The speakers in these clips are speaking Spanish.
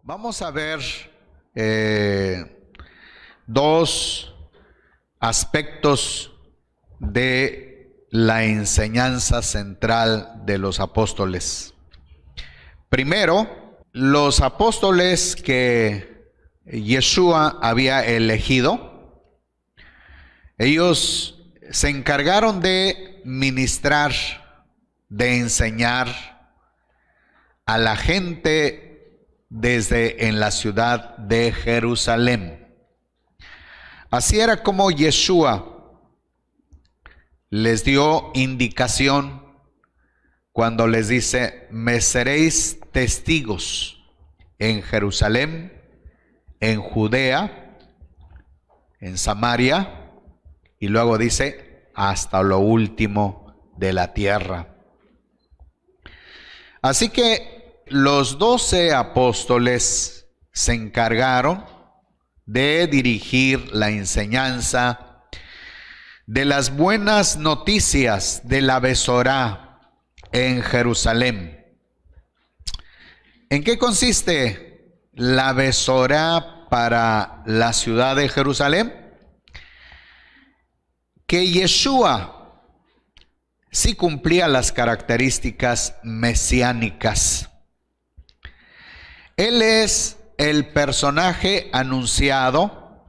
Vamos a ver dos aspectos de la enseñanza central de los apóstoles. Primero, los apóstoles que Yeshua había elegido, ellos se encargaron de ministrar, de enseñar a la gente desde en la ciudad de Jerusalén. Así era como Yeshua les dio indicación cuando les dice: me seréis testigos en Jerusalén, en Judea, en Samaria, y luego dice hasta lo último de la tierra. Así que los 12 apóstoles se encargaron de dirigir la enseñanza de las buenas noticias de la Besorá en Jerusalén. ¿En qué consiste la Besorá para la ciudad de Jerusalén? Que Yeshua sí cumplía las características mesiánicas. Él es el personaje anunciado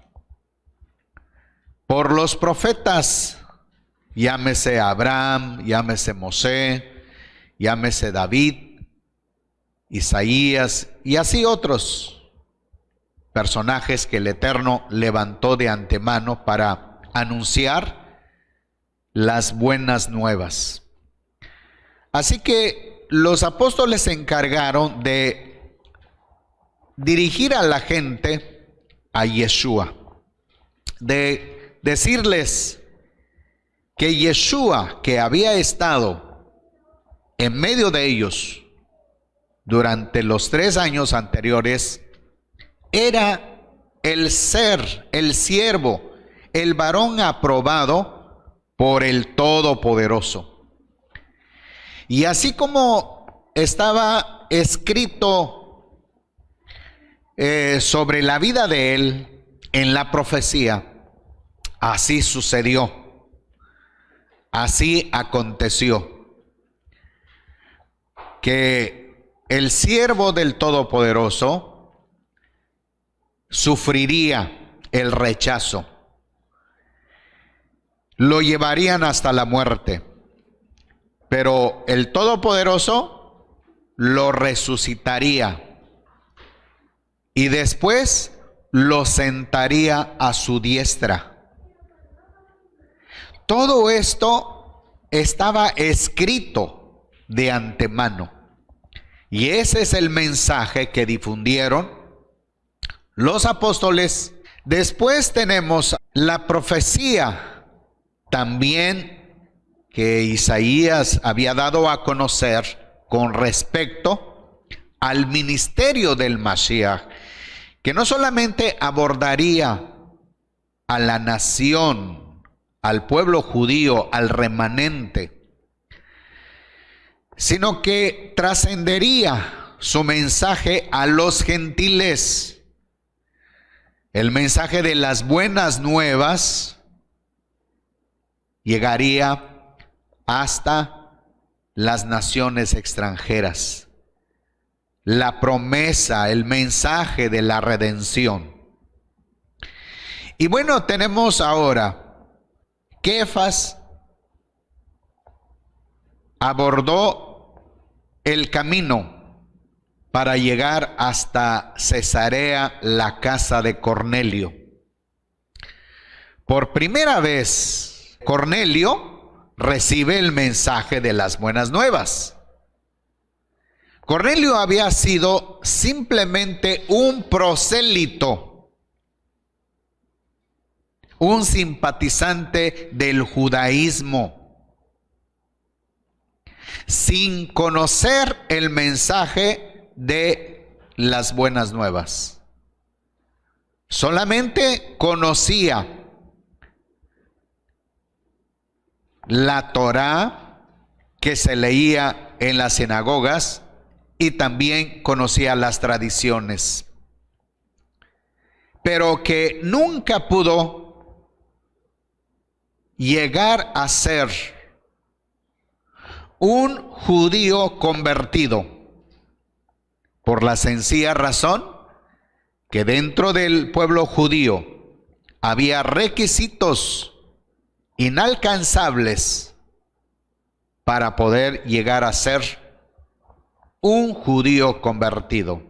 por los profetas, llámese Abraham, llámese Mosé, llámese David, Isaías y así otros personajes que el Eterno levantó de antemano para anunciar las buenas nuevas. Así que los apóstoles se encargaron de dirigir a la gente a Yeshua, de decirles que Yeshua, que había estado en medio de ellos durante los 3 años anteriores, era el ser, el siervo, el varón aprobado por el Todopoderoso. Y así como estaba escrito sobre la vida de él en la profecía, así sucedió, así aconteció, que el siervo del Todopoderoso sufriría el rechazo, lo llevarían hasta la muerte, pero el Todopoderoso lo resucitaría y después lo sentaría a su diestra. Todo esto estaba escrito de antemano. Y ese es el mensaje que difundieron los apóstoles. Después tenemos la profecía también que Isaías había dado a conocer con respecto al ministerio del Mashiach, que no solamente abordaría a la nación, al pueblo judío, al remanente, sino que trascendería su mensaje a los gentiles. El mensaje de las buenas nuevas llegaría hasta las naciones extranjeras. La promesa, el mensaje de la redención. Y bueno, tenemos ahora, Kefas abordó el camino para llegar hasta Cesarea, la casa de Cornelio. Por primera vez, Cornelio recibe el mensaje de las buenas nuevas. Cornelio había sido simplemente un prosélito, un simpatizante del judaísmo, sin conocer el mensaje de las buenas nuevas. Solamente conocía la Torá que se leía en las sinagogas y también conocía las tradiciones, pero que nunca pudo llegar a ser un judío convertido, por la sencilla razón que dentro del pueblo judío había requisitos inalcanzables para poder llegar a ser un judío convertido.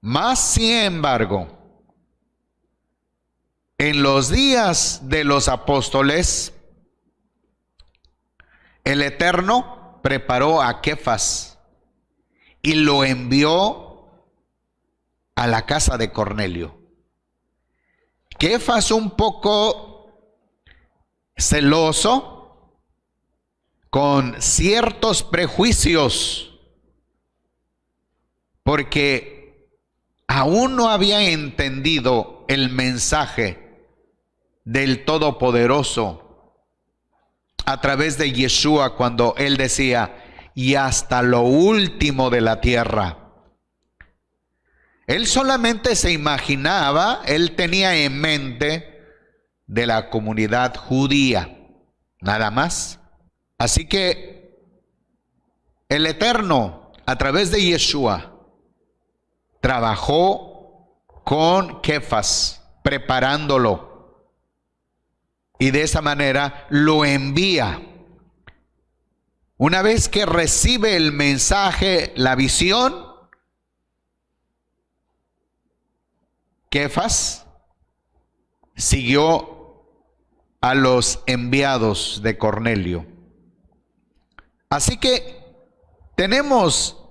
Mas, sin embargo, en los días de los apóstoles, el Eterno preparó a Kefas y lo envió a la casa de Cornelio. Kefas, un poco celoso, con ciertos prejuicios, porque aún no había entendido el mensaje del Todopoderoso a través de Yeshua, cuando él decía: y hasta lo último de la tierra. Él solamente se imaginaba, él tenía en mente de la comunidad judía, nada más. Así que el Eterno, a través de Yeshua, trabajó con Kefas, preparándolo, y de esa manera lo envía. Una vez que recibe el mensaje, la visión, Kefas siguió a los enviados de Cornelio. Así que tenemos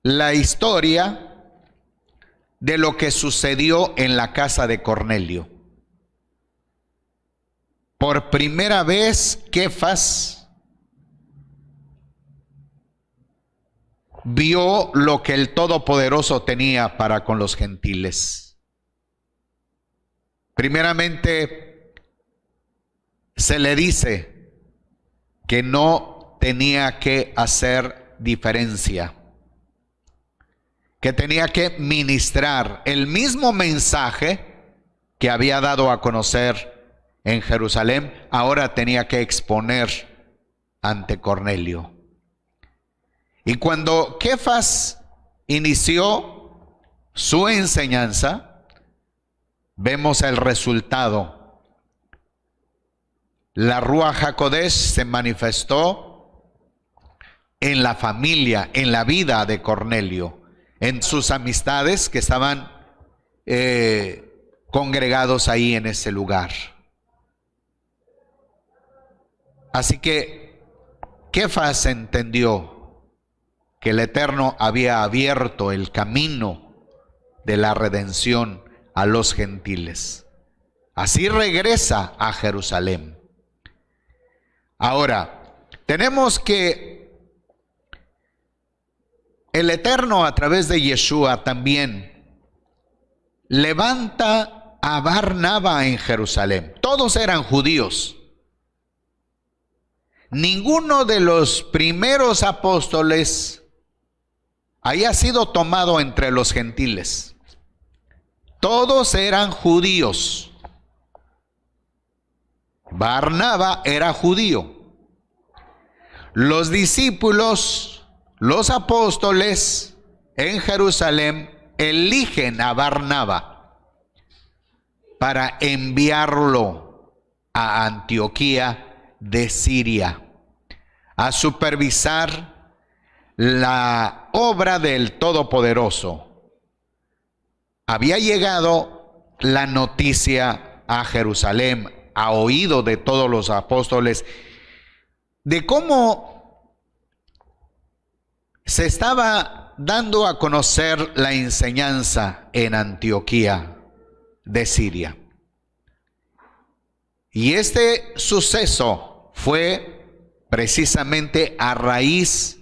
la historia de lo que sucedió en la casa de Cornelio. Por primera vez, Kefas vio lo que el Todopoderoso tenía para con los gentiles. Primeramente, se le dice que no tenía que hacer diferencia, que tenía que ministrar el mismo mensaje que había dado a conocer en Jerusalén, ahora tenía que exponer ante Cornelio. Y cuando Kefas inició su enseñanza, vemos el resultado. La Ruach HaKodesh se manifestó en la familia, en la vida de Cornelio, en sus amistades que estaban congregados ahí en ese lugar. Así que Kefas entendió que el Eterno había abierto el camino de la redención a los gentiles. Así regresa a Jerusalén. Ahora, tenemos que el Eterno, a través de Yeshua, también levanta a Barnaba en Jerusalén. Todos eran judíos. Ninguno de los primeros apóstoles haya sido tomado entre los gentiles. Todos eran judíos. Barnaba era judío. Los discípulos, los apóstoles en Jerusalén eligen a Barnaba para enviarlo a Antioquía de Siria a supervisar la obra del Todopoderoso. Había llegado la noticia a Jerusalén, a oído de todos los apóstoles, de cómo se estaba dando a conocer la enseñanza en Antioquía de Siria. Y este suceso fue precisamente a raíz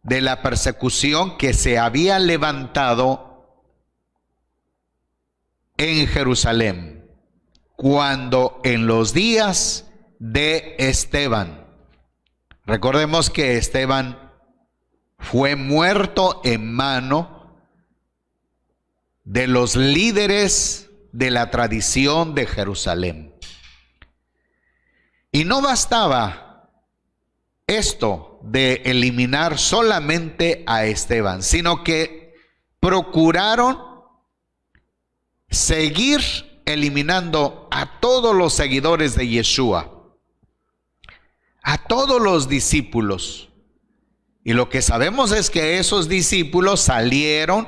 de la persecución que se había levantado en Jerusalén, cuando en los días de Esteban, Recordemos que Esteban fue muerto en mano de los líderes de la tradición de Jerusalén. Y no bastaba esto de eliminar solamente a Esteban, sino que procuraron seguir eliminando a todos los seguidores de Yeshua, a todos los discípulos. Y lo que sabemos es que esos discípulos salieron,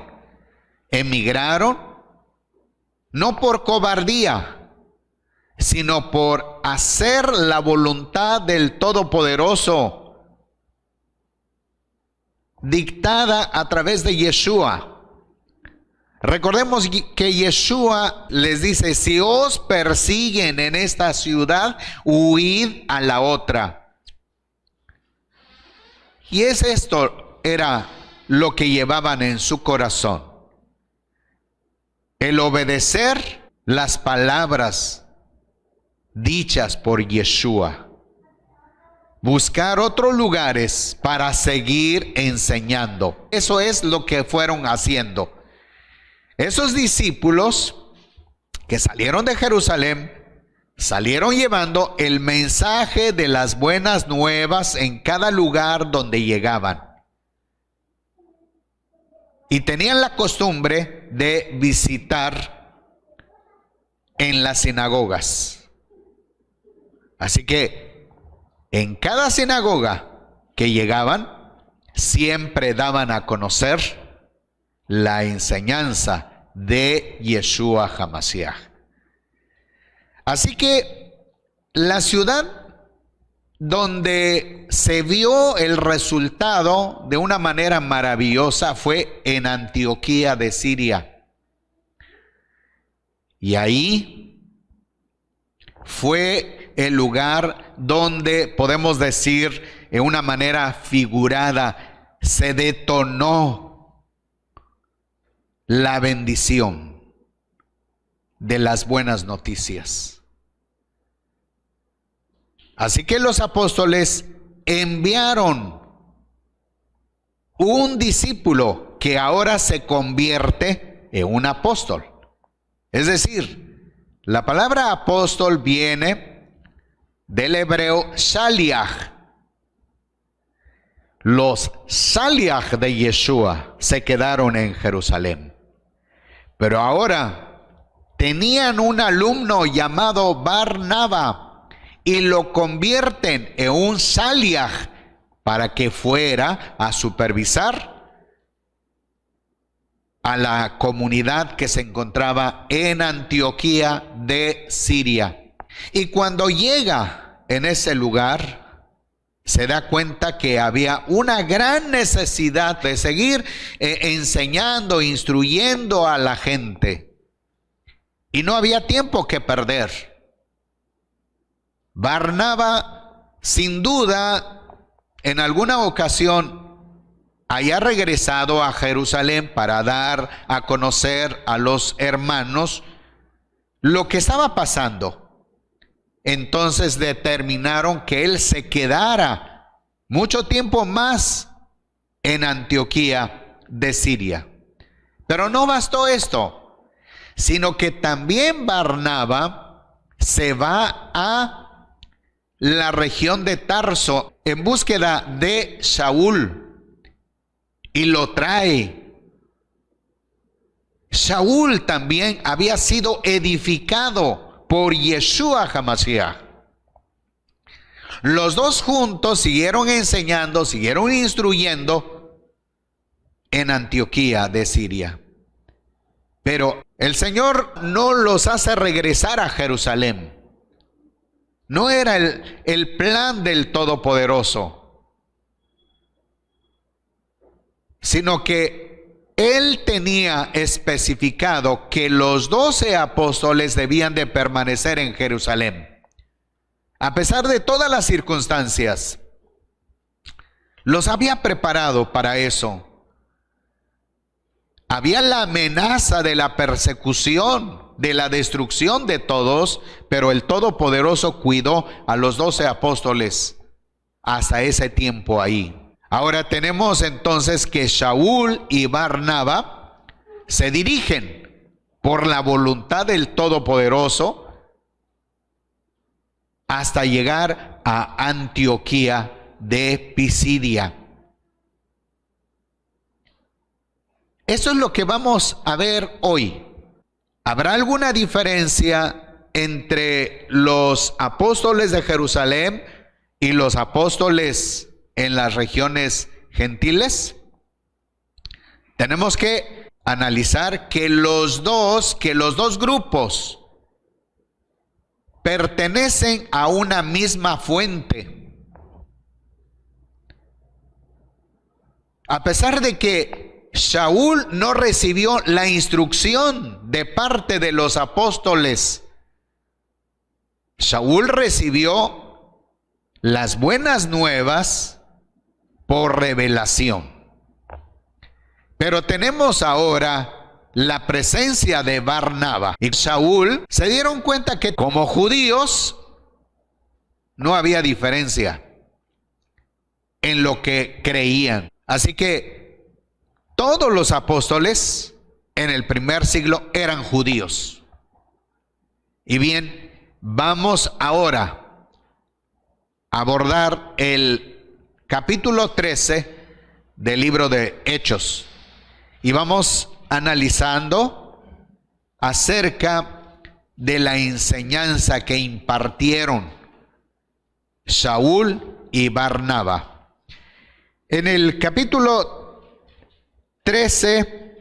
emigraron, no por cobardía, sino por hacer la voluntad del Todopoderoso, dictada a través de Yeshua. Recordemos que Yeshua les dice: si os persiguen en esta ciudad, huid a la otra. Y esto era lo que llevaban en su corazón: el obedecer las palabras dichas por Yeshua, buscar otros lugares para seguir enseñando. Eso es lo que fueron haciendo. Esos discípulos que salieron de Jerusalén, salieron llevando el mensaje de las buenas nuevas en cada lugar donde llegaban. Y tenían la costumbre de visitar en las sinagogas. Así que en cada sinagoga que llegaban, siempre daban a conocer la enseñanza de Yeshua HaMashiach. Así que la ciudad donde se vio el resultado de una manera maravillosa fue en Antioquía de Siria. Y ahí fue el lugar donde, podemos decir en una manera figurada, se detonó la bendición de las buenas noticias. Así que los apóstoles enviaron un discípulo que ahora se convierte en un apóstol. Es decir, la palabra apóstol viene del hebreo shaliach. Los shaliach de Yeshua se quedaron en Jerusalén. Pero ahora tenían un alumno llamado Barnaba y lo convierten en un shaliach para que fuera a supervisar a la comunidad que se encontraba en Antioquía de Siria. Y cuando llega en ese lugar, se da cuenta que había una gran necesidad de seguir enseñando, instruyendo a la gente. Y no había tiempo que perder. Barnaba, sin duda, en alguna ocasión, haya regresado a Jerusalén para dar a conocer a los hermanos lo que estaba pasando. Entonces determinaron que él se quedara mucho tiempo más en Antioquía de Siria. Pero no bastó esto, sino que también Barnaba se va a la región de Tarso en búsqueda de Saúl y lo trae. Saúl también había sido edificado por Yeshua HaMashiach. Los dos juntos siguieron enseñando, siguieron instruyendo en Antioquía de Siria. Pero el Señor no los hace regresar a Jerusalén. No era el plan del Todopoderoso, sino que Él tenía especificado que los 12 apóstoles debían de permanecer en Jerusalén. A pesar de todas las circunstancias, los había preparado para eso. Había la amenaza de la persecución, de la destrucción de todos, pero el Todopoderoso cuidó a los 12 apóstoles hasta ese tiempo ahí. Ahora tenemos entonces que Saúl y Barnaba se dirigen por la voluntad del Todopoderoso hasta llegar a Antioquía de Pisidia. Eso es lo que vamos a ver hoy. ¿Habrá alguna diferencia entre los apóstoles de Jerusalén y los apóstoles en las regiones gentiles? Tenemos que analizar que los dos grupos pertenecen a una misma fuente. A pesar de que Saúl no recibió la instrucción de parte de los apóstoles, Saúl recibió las buenas nuevas por revelación. Pero tenemos ahora la presencia de Barnaba y Saúl. Se dieron cuenta que como judíos no había diferencia en lo que creían. Así que todos los apóstoles en el primer siglo eran judíos. Y bien, vamos ahora a abordar el capítulo 13 del libro de Hechos. Y vamos analizando acerca de la enseñanza que impartieron Saúl y Barnaba. En el capítulo 13,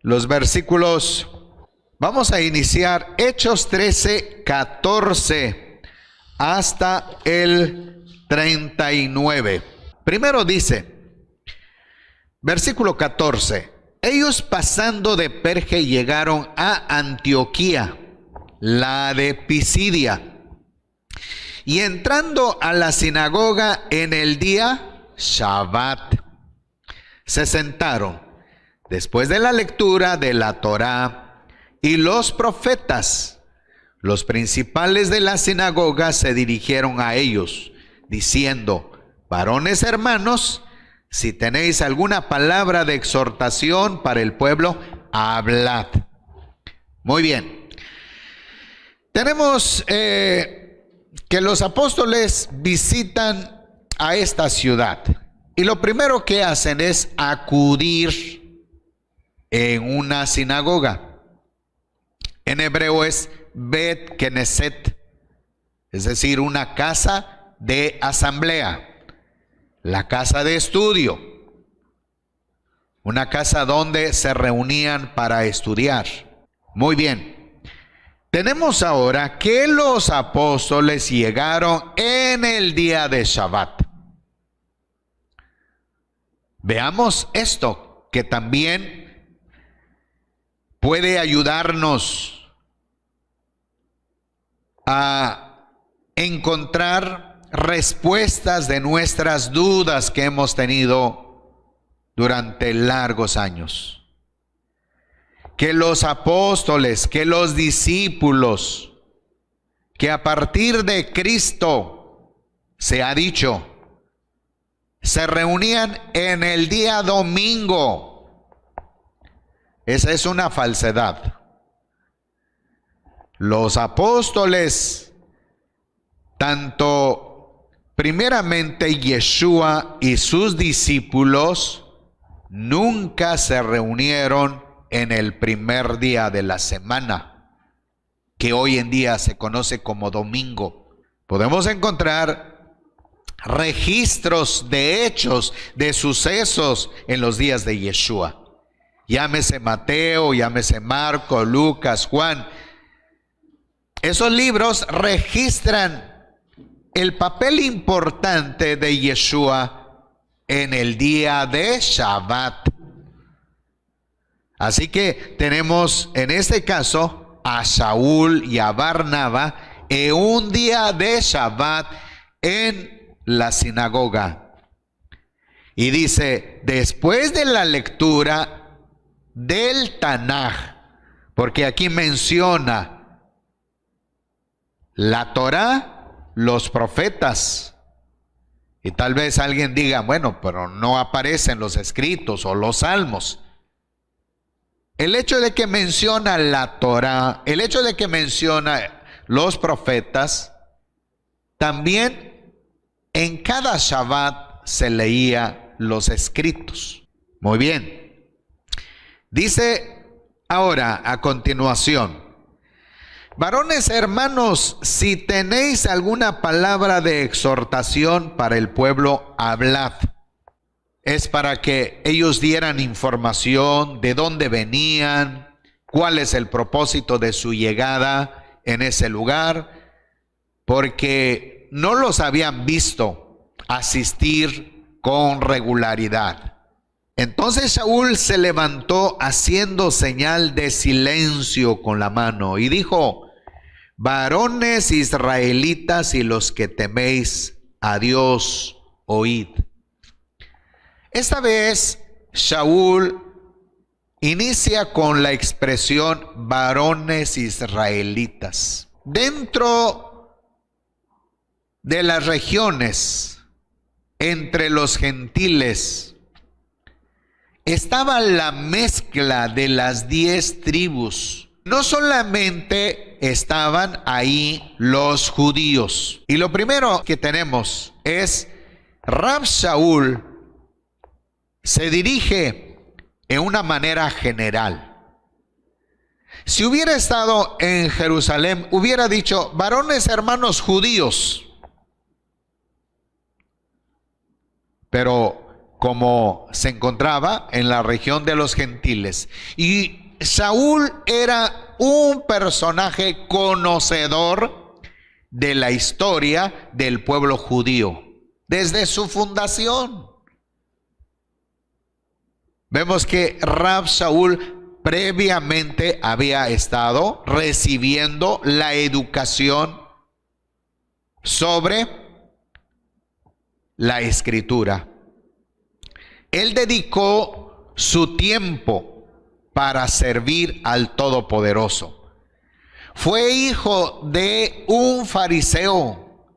los versículos, vamos a iniciar Hechos 13, 14 hasta el 39. Primero dice, versículo 14. Ellos pasando de Perge llegaron a Antioquía, la de Pisidia, y entrando a la sinagoga en el día Shabbat, se sentaron después de la lectura de la Torá y los profetas. Los principales de la sinagoga se dirigieron a ellos, diciendo: varones hermanos, si tenéis alguna palabra de exhortación para el pueblo, hablad. Muy bien. Tenemos que los apóstoles visitan a esta ciudad. Y lo primero que hacen es acudir en una sinagoga. En hebreo es Bet Knesset, es decir, una casa de asamblea. La casa de estudio, una casa donde se reunían para estudiar. Muy bien, tenemos ahora que los apóstoles llegaron en el día de Shabbat. Veamos esto, que también puede ayudarnos a encontrar respuestas de nuestras dudas que hemos tenido durante largos años. Que los apóstoles, que los discípulos, que a partir de Cristo se ha dicho, se reunían en el día domingo. Esa es una falsedad. Los apóstoles, tanto primeramente Yeshua y sus discípulos, nunca se reunieron en el primer día de la semana, que hoy en día se conoce como domingo. Podemos encontrar registros de hechos, de sucesos en los días de Yeshua. Llámese Mateo, llámese Marco, Lucas, Juan. Esos libros registran el papel importante de Yeshua en el día de Shabbat. Así que tenemos en este caso a Saúl y a Barnaba en un día de Shabbat en la sinagoga. Y dice, después de la lectura del Tanaj, porque aquí menciona la Torá, los profetas Y tal vez alguien diga, bueno, pero no aparecen los escritos o los salmos. El hecho de que menciona la Torá, el hecho de que menciona los profetas, también en cada Shabbat se leía los escritos. Muy bien. Dice ahora a continuación: varones hermanos, si tenéis alguna palabra de exhortación para el pueblo, hablad. Es para que ellos dieran información de dónde venían, cuál es el propósito de su llegada en ese lugar, porque no los habían visto asistir con regularidad. Entonces Saúl se levantó haciendo señal de silencio con la mano y dijo: varones israelitas y los que teméis a Dios, oíd. Esta vez Saúl inicia con la expresión varones israelitas. Dentro de las regiones entre los gentiles estaba la mezcla de las 10 tribus. No solamente estaban ahí los judíos. Y lo primero que tenemos es Rab Saúl se dirige en una manera general. Si hubiera estado en Jerusalén, hubiera dicho: varones hermanos judíos. Pero como se encontraba en la región de los gentiles, y Saúl era un personaje conocedor de la historia del pueblo judío, desde su fundación. Vemos que Rab Saúl previamente había estado recibiendo la educación sobre la escritura. Él dedicó su tiempo para servir al Todopoderoso. Fue hijo de un fariseo.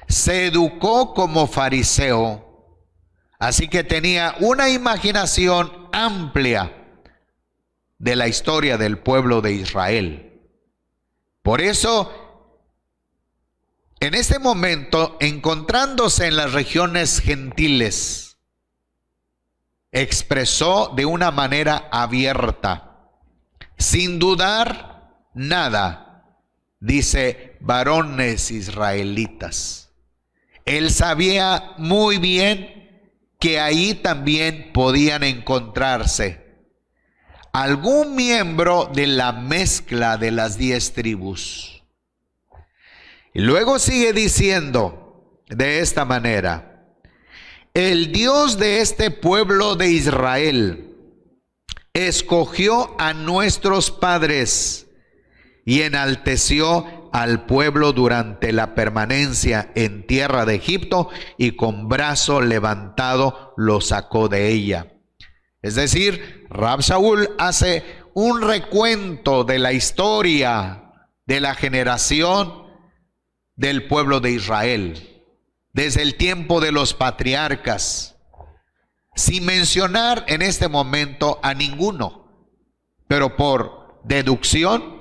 Se educó como fariseo. Así que tenía una imaginación amplia de la historia del pueblo de Israel. Por eso, en este momento, encontrándose en las regiones gentiles, expresó de una manera abierta, sin dudar nada, dice: varones israelitas. Él sabía muy bien que ahí también podían encontrarse algún miembro de la mezcla de las 10 tribus. Y luego sigue diciendo de esta manera: el Dios de este pueblo de Israel escogió a nuestros padres y enalteció al pueblo durante la permanencia en tierra de Egipto, y con brazo levantado lo sacó de ella. Es decir, Rab Saúl hace un recuento de la historia de la generación del pueblo de Israel, desde el tiempo de los patriarcas, sin mencionar en este momento a ninguno, pero por deducción,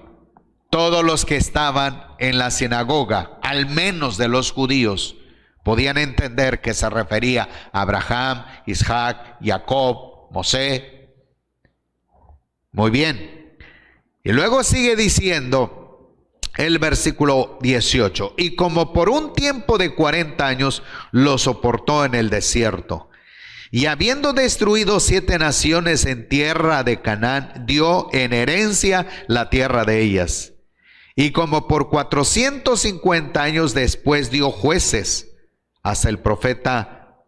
todos los que estaban en la sinagoga, al menos de los judíos, podían entender que se refería a Abraham, Isaac, Jacob, Mosé. Muy bien. Y luego sigue diciendo el versículo 18: y como por un tiempo de 40 años lo soportó en el desierto, y habiendo destruido 7 naciones en tierra de Canaán, dio en herencia la tierra de ellas. Y como por 450 años después dio jueces hasta el profeta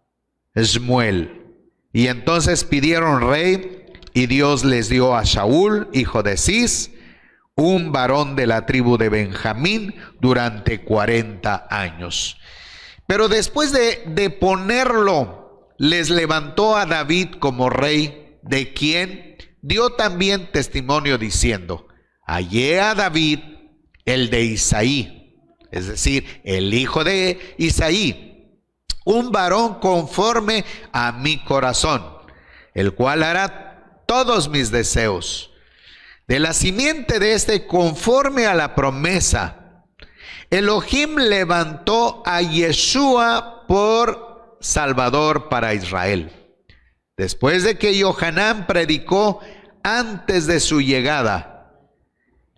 Shmuel. Y entonces pidieron rey, y Dios les dio a Saúl, hijo de Cis, un varón de la tribu de Benjamín, durante 40 años. Pero después de ponerlo, les levantó a David como rey, de quien dio también testimonio diciendo: hallé a David, el de Isaí, es decir, el hijo de Isaí, un varón conforme a mi corazón, el cual hará todos mis deseos. De la simiente de este, conforme a la promesa, Elohim levantó a Yeshua por Salvador para Israel. Después de que Johanán predicó antes de su llegada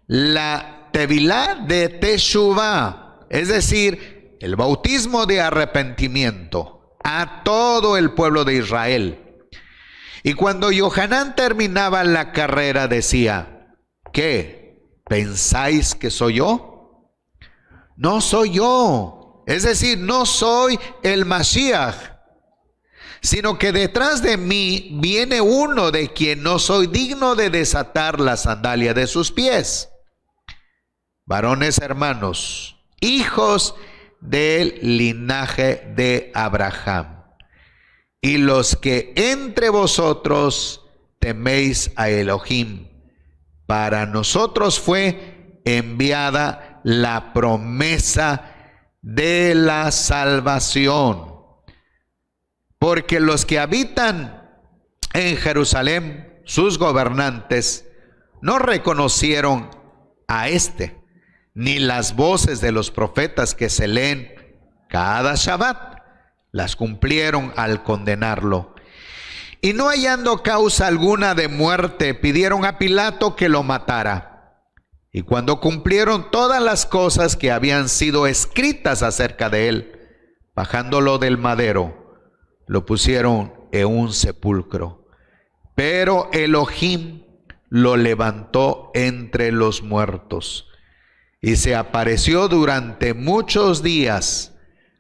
la Tevilá de Teshuvá, es decir, el bautismo de arrepentimiento a todo el pueblo de Israel. Y cuando Johanán terminaba la carrera decía: ¿qué? ¿Pensáis que soy yo? No soy yo. Es decir, no soy el Mashiach, sino que detrás de mí viene uno de quien no soy digno de desatar la sandalia de sus pies. Varones hermanos, hijos del linaje de Abraham, y los que entre vosotros teméis a Elohim, para nosotros fue enviada la promesa de la salvación. Porque los que habitan en Jerusalén, sus gobernantes, no reconocieron a este, ni las voces de los profetas que se leen cada Shabbat, las cumplieron al condenarlo. Y no hallando causa alguna de muerte, pidieron a Pilato que lo matara. Y cuando cumplieron todas las cosas que habían sido escritas acerca de él, bajándolo del madero, lo pusieron en un sepulcro. Pero Elohim lo levantó entre los muertos y se apareció durante muchos días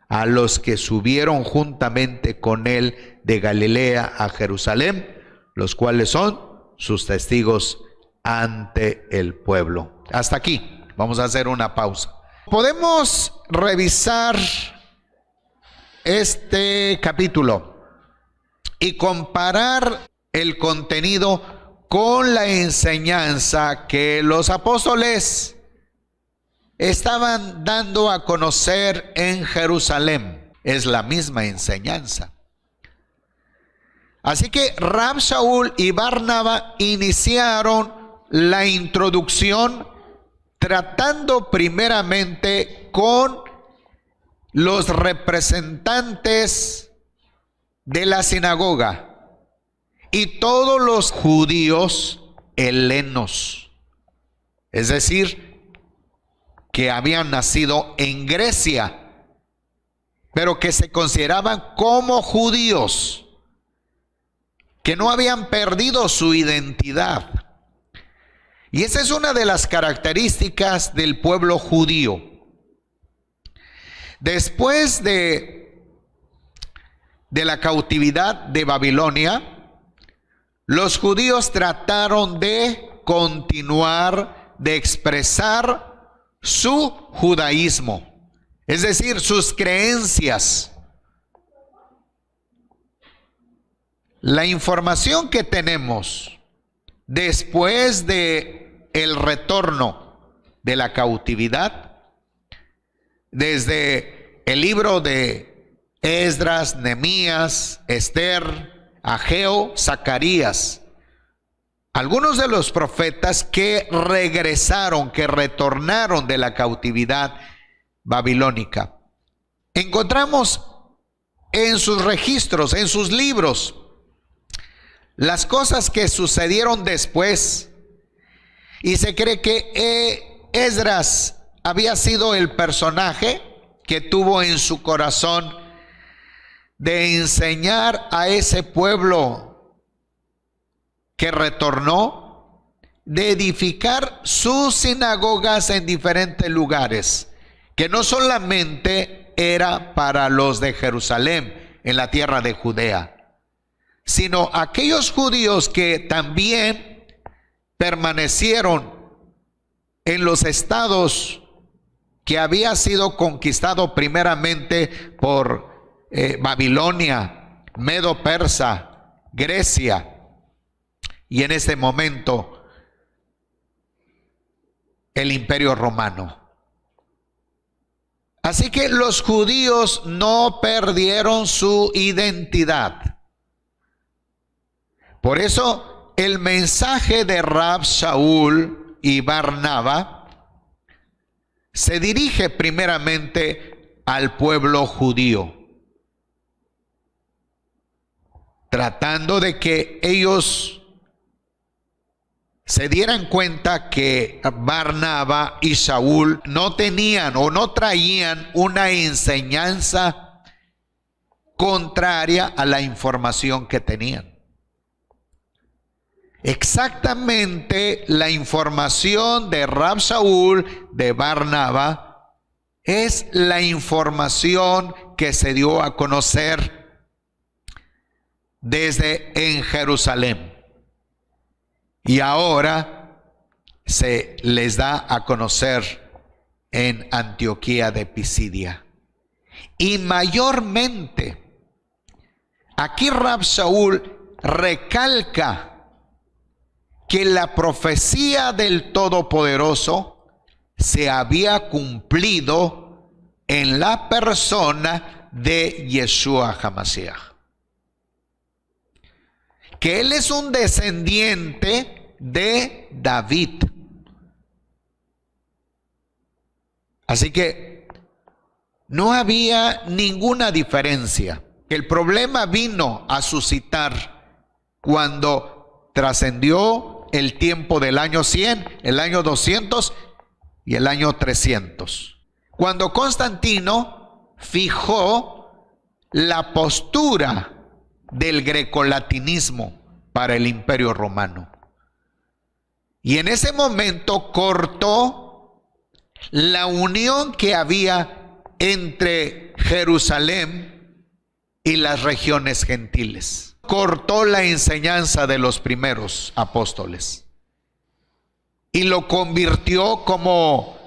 a los que subieron juntamente con él de Galilea a Jerusalén, los cuales son sus testigos ante el pueblo. Hasta aquí, vamos a hacer una pausa. Podemos revisar este capítulo y comparar el contenido con la enseñanza que los apóstoles estaban dando a conocer en Jerusalén. Es la misma enseñanza. Así que Rab Shaul y Barnabá iniciaron la introducción tratando primeramente con los representantes de la sinagoga y todos los judíos helenos, es decir, que habían nacido en Grecia, pero que se consideraban como judíos, que no habían perdido su identidad. Y esa es una de las características del pueblo judío. Después de la cautividad de Babilonia, los judíos trataron de continuar, de expresar su judaísmo, es decir, sus creencias. La información que tenemos después de el retorno de la cautividad, desde el libro de Esdras, Nehemías, Esther, Ageo, Zacarías, algunos de los profetas que regresaron, que retornaron de la cautividad babilónica, encontramos en sus registros, en sus libros, las cosas que sucedieron después. Y se cree que Esdras había sido el personaje que tuvo en su corazón de enseñar a ese pueblo que retornó, de edificar sus sinagogas en diferentes lugares, que no solamente era para los de Jerusalén, en la tierra de Judea, sino aquellos judíos que también permanecieron en los estados que había sido conquistado primeramente por Babilonia, Medo-Persa, Grecia, y en este momento el Imperio Romano. Así que los judíos no perdieron su identidad. Por eso el mensaje de Rab Shaul y Barnaba se dirige primeramente al pueblo judío, tratando de que ellos se dieran cuenta que Barnaba y Saúl no tenían o no traían una enseñanza contraria a la información que tenían. Exactamente la información de Rab Shaul, de Barnaba, es la información que se dio a conocer desde en Jerusalén. Y ahora se les da a conocer en Antioquía de Pisidia. Y mayormente, aquí Rab Shaul recalca que la profecía del Todopoderoso se había cumplido en la persona de Yeshua HaMashiach. Que él es un descendiente de David. Así que no había ninguna diferencia. El problema vino a suscitar cuando trascendió el tiempo del año 100, el año 200 y el año 300. Cuando Constantino fijó la postura del grecolatinismo para el Imperio Romano. Y en ese momento cortó la unión que había entre Jerusalén y las regiones gentiles. Cortó la enseñanza de los primeros apóstoles y lo convirtió como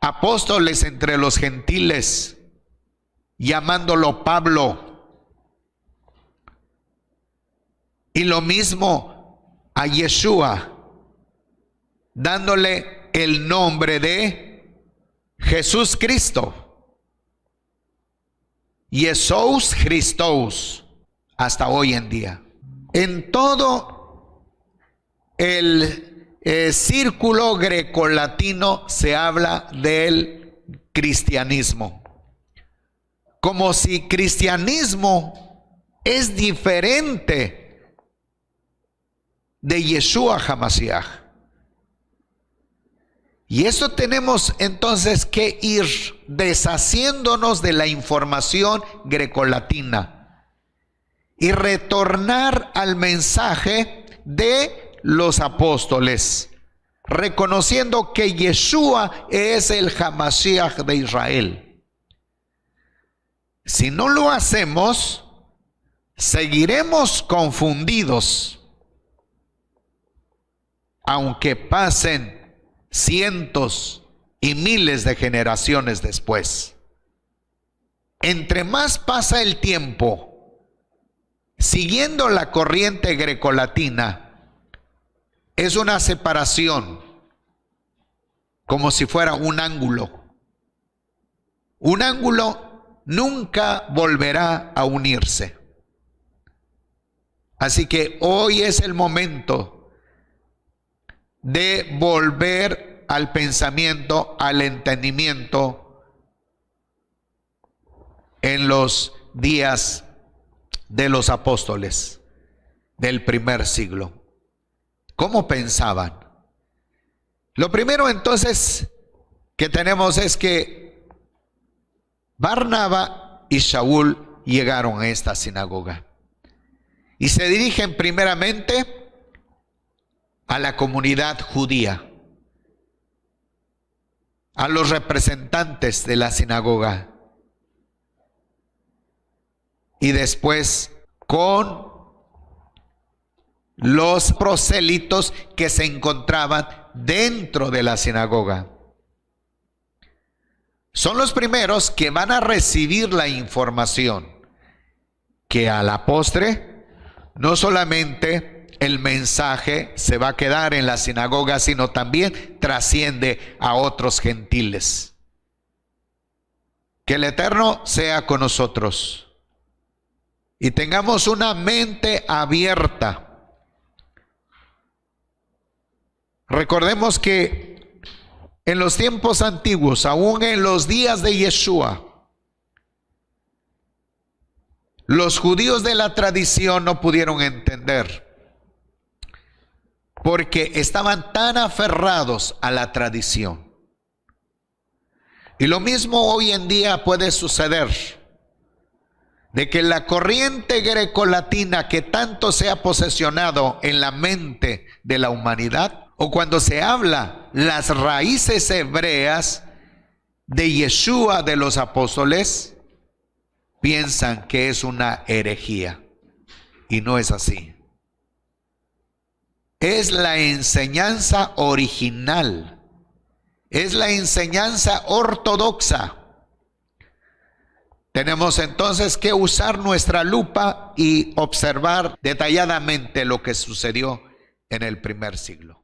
apóstoles entre los gentiles, llamándolo Pablo. Y lo mismo a Yeshua, dándole el nombre de Jesús Cristo, Jesús Christos, hasta hoy en día. En todo el círculo grecolatino se habla del cristianismo, como si cristianismo es diferente de Yeshua HaMashiach. Y eso tenemos entonces que ir deshaciéndonos de la información grecolatina y retornar al mensaje de los apóstoles, reconociendo que Yeshua es el HaMashiach de Israel. Si no lo hacemos, seguiremos confundidos, aunque pasen cientos y miles de generaciones después. Entre más pasa el tiempo, siguiendo la corriente grecolatina, es una separación, como si fuera un ángulo. Un ángulo nunca volverá a unirse. Así que hoy es el momento de volver al pensamiento, al entendimiento en los días de los apóstoles del primer siglo. ¿Cómo pensaban? Lo primero entonces que tenemos es que Barnaba y Saúl llegaron a esta sinagoga y se dirigen primeramente a la comunidad judía, a los representantes de la sinagoga, y después con los prosélitos que se encontraban dentro de la sinagoga. Son los primeros que van a recibir la información, que a la postre no solamente el mensaje se va a quedar en la sinagoga, sino también trasciende a otros gentiles. Que el Eterno sea con nosotros y tengamos una mente abierta. Recordemos que en los tiempos antiguos, aún en los días de Yeshua, los judíos de la tradición no pudieron entender, porque estaban tan aferrados a la tradición. Y lo mismo hoy en día puede suceder, de que la corriente grecolatina que tanto se ha posesionado en la mente de la humanidad, o cuando se habla las raíces hebreas de Yeshua de los apóstoles, piensan que es una herejía, y no es así. Es la enseñanza original, es la enseñanza ortodoxa. Tenemos entonces que usar nuestra lupa y observar detalladamente lo que sucedió en el primer siglo.